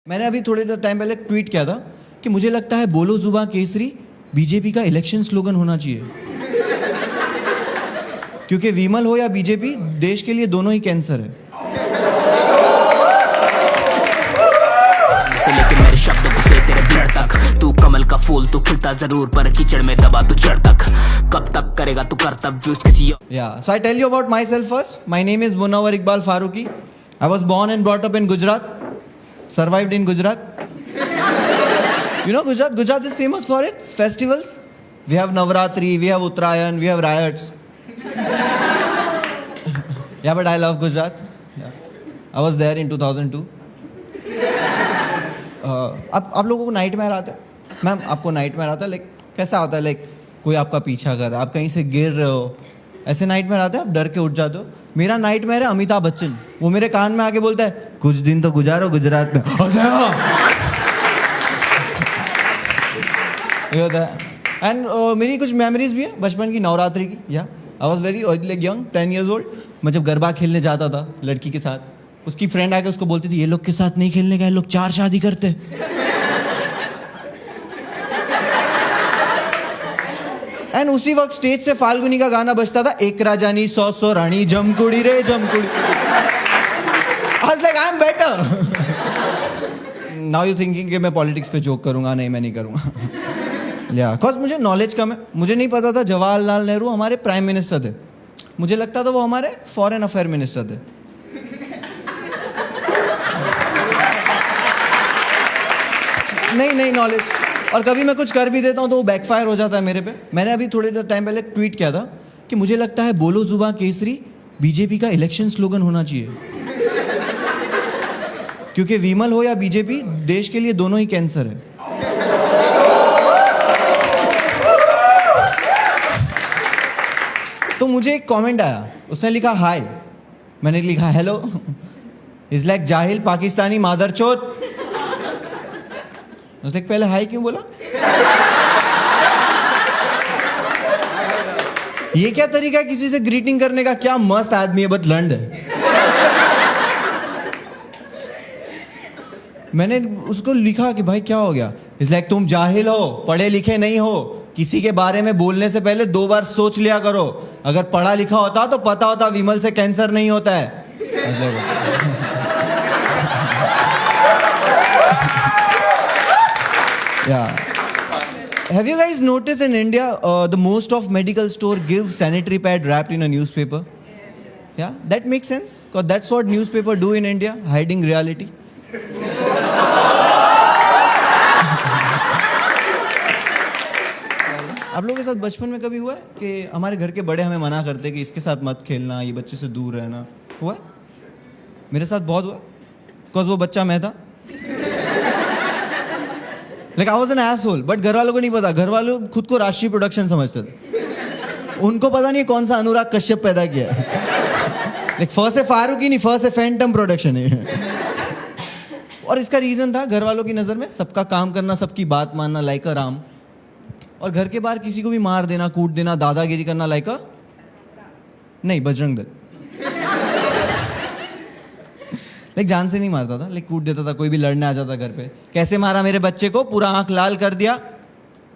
मैंने अभी थोड़े टाइम पहले ट्वीट किया था कि मुझे लगता है बोलो जुबां केसरी बीजेपी का इलेक्शन स्लोगन होना चाहिए। क्योंकि विमल हो या बीजेपी, देश के लिए दोनों ही कैंसर है। से लेके मेरे शब्द घुसे तेरे दिल तक, तू कमल का फूल तू खिलता जरूर पर कीचड़ में दबा तू जड़ तक, कब तक करेगा तू कर्तव्य किसी Yeah, so I tell you about myself first. My name is Munawar Iqbal Faruqi. I was born and brought up in Gujarat. Survived in Gujarat. You know Gujarat? Gujarat is famous for its festivals. We have Navratri, we have Uttarayan, we have riots. Yeah, but I love Gujarat. Yeah. I was there in 2002. आप लोगों को night में आता है? Ma'am आपको night में आता है? लाइक कैसा होता है? लाइक कोई आपका पीछा कर रहा है, आप कहीं से गिर रहे हो, ऐसे नाइट में आते हैं, आप डर के उठ जाते हो। मेरा नाइट में है अमिताभ बच्चन, वो मेरे कान में आके बोलता है कुछ दिन तो गुजारो गुजरात में। ये होता है। एंड मेरी कुछ मेमोरीज भी है बचपन की, नवरात्रि की। या I was very like young, 10 years old। मैं जब गरबा खेलने जाता था लड़की के साथ, उसकी फ्रेंड आके उसको बोलती थी ये लोग के साथ नहीं खेलने का, ये लोग 4 शादी करते। एंड उसी वक्त स्टेज से फाल्गुनी का गाना बजता था, एक राजानी 100 रानी जमकुड़ी रे जमकुड़ी। I was like I am better. Now you thinking कि मैं पॉलिटिक्स पे जोक करूंगा? नहीं, मैं नहीं करूंगा। या बिकॉज मुझे नॉलेज कम है। मुझे नहीं पता था जवाहरलाल नेहरू हमारे प्राइम मिनिस्टर थे। मुझे लगता था वो हमारे फॉरेन अफेयर मिनिस्टर थे। नहीं नॉलेज। और कभी मैं कुछ कर भी देता हूँ तो वो बैकफायर हो जाता है मेरे पे। मैंने अभी थोड़े टाइम पहले ट्वीट किया था कि मुझे लगता है बोलो जुबां केसरी बीजेपी का इलेक्शन स्लोगन होना चाहिए। क्योंकि विमल हो या बीजेपी, देश के लिए दोनों ही कैंसर है। तो मुझे एक कमेंट आया, उसने लिखा हाय, मैंने लिखा हेलो। इज लाइक जाहिल पाकिस्तानी मादरचोद। उसने पहले हाय क्यों बोला? ये क्या तरीका है किसी से ग्रीटिंग करने का? क्या मस्त आदमी है, बट लंड है। मैंने उसको लिखा कि भाई क्या हो गया? इट्स लाइक तुम जाहिल हो, पढ़े लिखे नहीं हो, किसी के बारे में बोलने से पहले 2 बार सोच लिया करो। अगर पढ़ा लिखा होता तो पता होता विमल से कैंसर नहीं होता है। Yeah. Have you guys noticed in India, the most of medical store give sanitary pad wrapped in a newspaper? Yes. Yeah, that makes sense because that's what newspaper do in India, hiding reality. आप लोगों के साथ बचपन में कभी हुआ है कि हमारे घर के बड़े हमें मना करते कि इसके साथ मत खेलना, ये बच्चे से दूर रहना? हुआ है? मेरे साथ बहुत हुआ बिकॉज वो बच्चा मैं था। Like I was an asshole, but घर वालों को नहीं पता। घर वालों खुद को राष्ट्रीय प्रोडक्शन समझते थे। उनको पता नहीं कौन सा अनुराग कश्यप पैदा किया है। Like फर्स्ट से फारूकी नहीं, फर्स्ट से फैंटम प्रोडक्शन है। और इसका रीजन था घर वालों की नजर में सबका काम करना, सबकी बात मानना, लाइक अ राम। और घर के बाहर किसी को भी मार देना, कूट देना, दादागिरी करना, लाइक अ नहीं बजरंग दल। लाइक जान से नहीं मारता था, लाइक कूट देता था। कोई भी लड़ने आ जाता घर पे, कैसे मारा मेरे बच्चे को, पूरा आंख लाल कर दिया। आई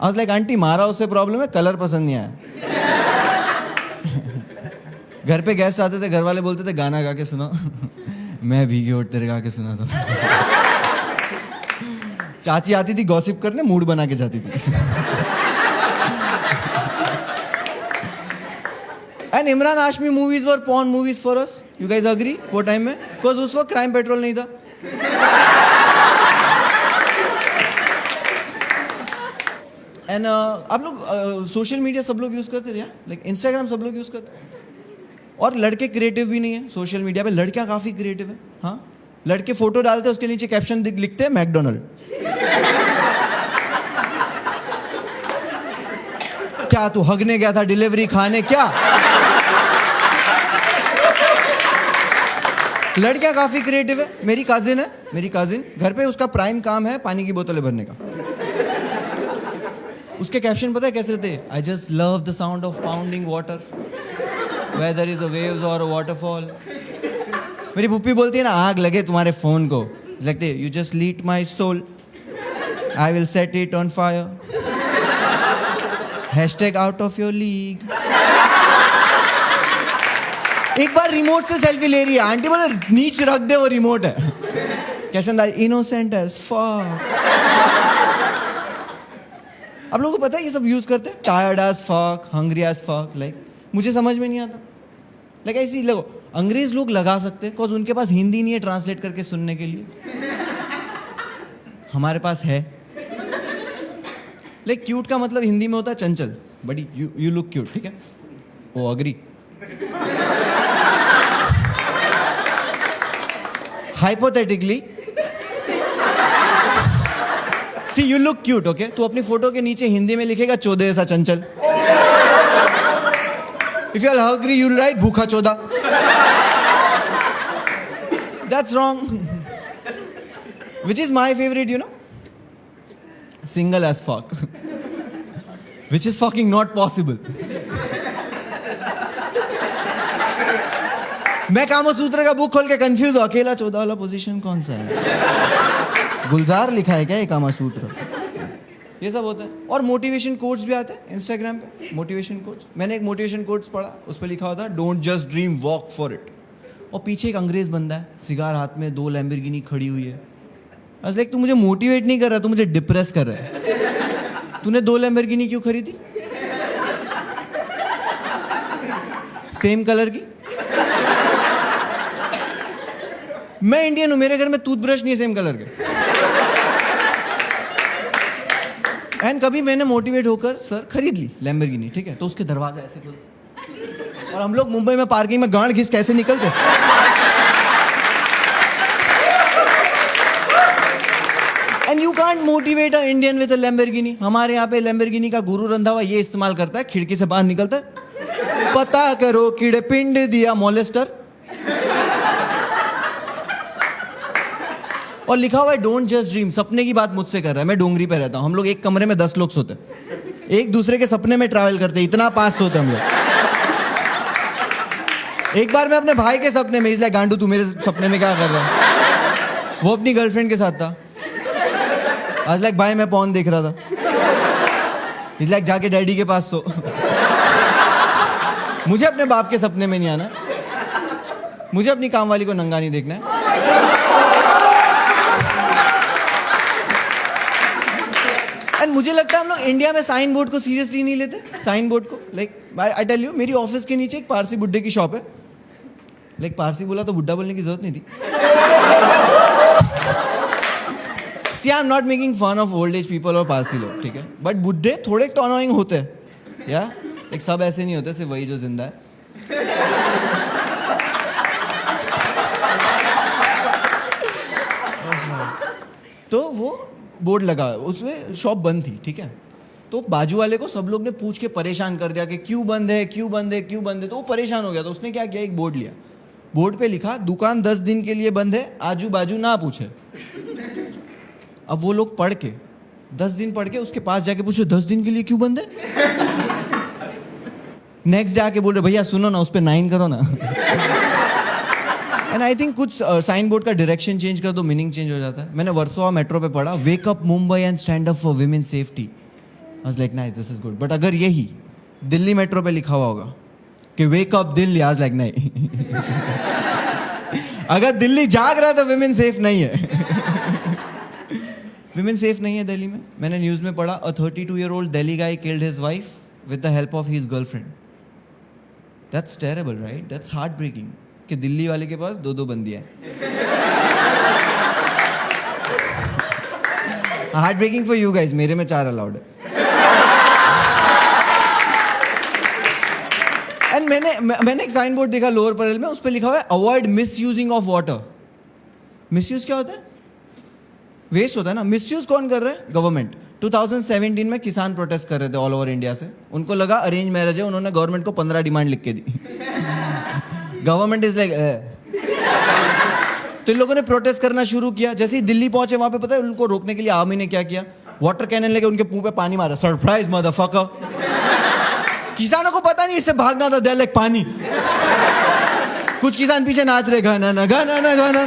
वाज लाइक आंटी मारा उससे प्रॉब्लम है, कलर पसंद नहीं आया। घर पे गेस्ट आते थे, घर वाले बोलते थे गाना गा के सुना। मैं भीगे होठ तेरे गा के सुना था। चाची आती थी गॉसिप करने, मूड बना के जाती थी। एंड इमरान हाशमी मूवीज और porn movies for us. You guys agree? वो टाइम में बिकॉज उस वक्त क्राइम पेट्रोल नहीं था। एंड आप लोग सोशल मीडिया सब लोग यूज करते थे, लाइक इंस्टाग्राम सब लोग यूज करते। और लड़के क्रिएटिव भी नहीं है सोशल मीडिया पे, लड़कियां काफी क्रिएटिव है। हाँ, लड़के फोटो डालते हैं, उसके नीचे कैप्शन लिखते हैं मैकडोनल्ड। क्या तू हगने गया था, डिलीवरी खाने, क्या? लड़कियां काफी क्रिएटिव है। मेरी कजिन घर पे, उसका प्राइम काम है पानी की बोतलें भरने का। उसके कैप्शन पता है कैसे रहते? I just love the sound of pounding water, whether is a waves और अ वाटरफॉल। मेरी पुप्पी बोलती है ना, आग लगे तुम्हारे फोन को, Like they, you just lit my soul. I will set it on fire. Hashtag out of your league. एक बार रिमोट से सेल्फी ले रही है, आंटी बोले नीच रख दे, वो रिमोट है. कैशन दैट इनोसेंट एज फक. आप लोगों को पता है ये सब यूज करते हैं, tired as fuck, hungry as fuck. Like मुझे समझ में नहीं आता. लाइक ऐसी लोग अंग्रेज लोग लगा सकते हैं, बिकॉज उनके पास हिंदी नहीं है ट्रांसलेट करके सुनने के लिए. हमारे पास है. लाइक क्यूट का मतलब हिंदी में होता है चंचल, बट यू लुक क्यूट. ठीक है, oh agree. Hypothetically see you look cute. Okay, तू अपनी फोटो के नीचे हिंदी में लिखेगा चौदह ऐसा चंचल. If you are hungry you write भूखा चौदह. That's wrong. Which is my favourite, you know, single as fuck, which is fucking not possible. मैं कामसूत्र का बुक खोल के कंफ्यूज हूं, अकेला 14 वाला पोजीशन कौन सा है? गुलजार लिखा है क्या ये कामसूत्र? ये सब होता है. और मोटिवेशन कोट्स भी आते हैं इंस्टाग्राम पे. मोटिवेशन कोट्स, मैंने एक मोटिवेशन कोट्स पढ़ा, उस पर लिखा होता है don't just dream, walk for it. और पीछे एक अंग्रेज बंदा है, सिगार हाथ में, 2 लैम्बोर्गिनी खड़ी हुई है. बस लाइक तू मुझे मोटिवेट नहीं कर रहा, तू मुझे डिप्रेस कर रहा है. तूने 2 लैम्बोर्गिनी क्यों खरीदी? सेम कलर की. मैं इंडियन हूं, मेरे घर में टूथब्रश नहीं है सेम कलर के. एंड कभी मैंने मोटिवेट होकर सर खरीद ली लैम्बोर्गिनी, ठीक है, तो उसके दरवाजा ऐसे खुलते और हम लोग मुंबई में पार्किंग में गांड घिस कैसे निकलते. And you can't motivate a Indian with a Lamborghini. हमारे यहाँ पे लैम्बोर्गिनी का गुरु रंधा हुआ ये इस्तेमाल करता है, खिड़की से बाहर निकलता है, पता करो कीड़े पिंड दिया मॉलेस्टर. और लिखा हुआ है डोंट जस्ट ड्रीम. सपने की बात मुझसे कर रहा है. मैं डोंगरी पे रहता हूँ, हम लोग एक कमरे में 10 लोग सोते हैं, एक दूसरे के सपने में ट्रैवल करते हैं, इतना पास सोते हम लोग. एक बार मैं अपने भाई के सपने में, इसलिए गांडू तू मेरे सपने में क्या कर रहा है, वो अपनी गर्लफ्रेंड के साथ था. आज लाइक भाई मैं पॉर्न देख रहा था, इसलिए जाके डैडी के पास सो. मुझे अपने बाप के सपने में नहीं आना, मुझे अपनी काम वाली को नंगा नहीं देखना है. एंड मुझे लगता है हम लोग इंडिया में साइन बोर्ड को सीरियसली नहीं लेते. साइन बोर्ड को लाइक आई टेल यू, मेरी ऑफिस के नीचे एक पारसी बुड्ढे की शॉप है. लाइक पारसी बोला तो बुड्ढा बोलने की जरूरत नहीं थी. See I am not making fun of old age people और पारसी लोग, ठीक है, बट बुड्ढे थोड़े तो अनोइंग होते हैं या एक सब ऐसे नहीं होते, सिर्फ वही जो जिंदा है. तो वो बोर्ड लगा, उसमें शॉप बंद थी, ठीक है. तो बाजू वाले को सब लोग ने पूछ के परेशान कर दिया कि क्यों बंद है, क्यों बंद है, क्यों बंद है. तो वो परेशान हो गया. तो उसने क्या किया, एक बोर्ड लिया, बोर्ड पे लिखा दुकान 10 दिन के लिए बंद है, आजू बाजू ना पूछे. अब वो लोग पढ़ के 10 दिन पढ़ के उसके पास जाके पूछे 10 दिन के लिए क्यों बंद है. नेक्स्ट डे आके बोल रहे भैया सुनो ना, उस पर 9 करो ना. एंड आई थिंक कुछ साइन बोर्ड का डायरेक्शन चेंज कर दो, मीनिंग चेंज हो जाता है. मैंने वर्सोवा मेट्रो पे पढ़ा wake up Mumbai and stand up for women safety. I was like nice, this is good. But अगर यही दिल्ली मेट्रो पे लिखा हुआ होगा कि wake up Delhi, I was like नहीं. अगर दिल्ली जाग रहा है तो विमेन सेफ नहीं है. विमेन सेफ नहीं है दिल्ली में. मैंने न्यूज में पढ़ा a 32-year-old Delhi guy killed his wife with the help of his girlfriend. That's terrible right, that's heartbreaking कि दिल्ली वाले के पास 2 बंदियां हैं. Heartbreaking for you guys, मेरे में 4 अलाउड है. एंड मैंने एक साइन बोर्ड देखा लोअर परेल में, उस पर लिखा हुआ है avoid misusing of water. Misuse क्या होता है? वेस्ट होता है ना. मिसयूज कौन कर रहा है? गवर्नमेंट. 2017 में किसान प्रोटेस्ट कर रहे थे ऑल ओवर इंडिया से. उनको लगा अरेंज मैरिज है, उन्होंने गवर्नमेंट को 15 डिमांड लिख के दी. गवर्नमेंट इज लाइक तो इन लोगों ने प्रोटेस्ट करना शुरू किया. जैसे ही दिल्ली पहुंचे वहां पे पता है उनको रोकने के लिए आर्मी ने क्या किया, वाटर कैनन लेके उनके मुंह पे पानी मारा. Surprise motherfucker. किसानों को पता नहीं इससे भागना था, दे लाइक पानी. कुछ किसान पीछे नाच रहे घना ना घना ना घना.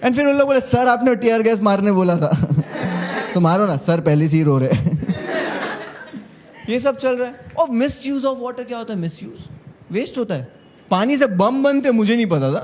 एंड फिर उन लोग बोले सर आपने टीयर गैस मारने बोला था तो मारो ना सर, पहले से ही रो रहे ये सब चल रहा है। और मिस यूज ऑफ वाटर क्या होता है? मिस यूज, वेस्ट होता है। पानी से बम बनते मुझे नहीं पता था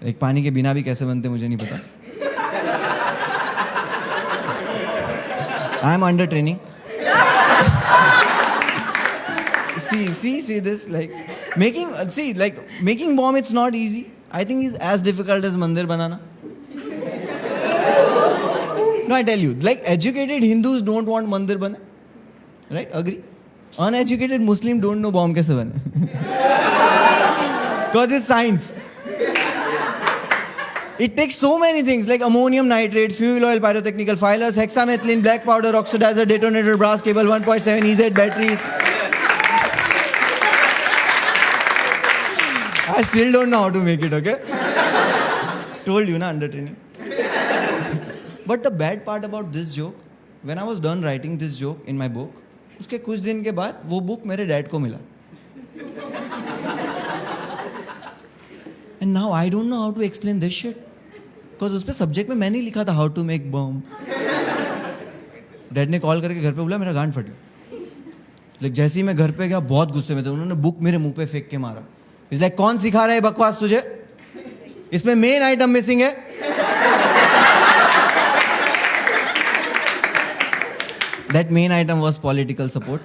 एक पानी के बिना भी कैसे बनते मुझे नहीं पता। I am under training. see this, like making bomb, it's not easy. I think it's as difficult as mandir banana. No, I tell you, like educated Hindus don't want mandir bane, right? Agree? Uneducated Muslim don't know bomb kaise bane because it's science. It takes so many things like ammonium nitrate, fuel oil, pyrotechnical filers, hexamethylene, black powder, oxidizer, detonator, brass cable, 1.7 EZ batteries. I still don't know how to make it, okay? Told you, na, under training. But the bad part about this joke, when I was done writing this joke in my book, उसके कुछ दिन के बाद वो book मेरे dad को मिला. And now I don't know how to explain this shit. Because उस पे सब्जेक्ट में मैंने लिखा था how to make bomb. Dad ने कॉल करके घर पे बोला मेरा गांड फटी. लेकिन जैसे ही मैं घर पे गया बहुत गुस्से में थे, उन्होंने बुक मेरे मुंह पे फेंक के मारा. इस लाइक कौन सिखा रहा है बकवास तुझे? इसमें मेन आइटम मिसिंग है. That main item was political support.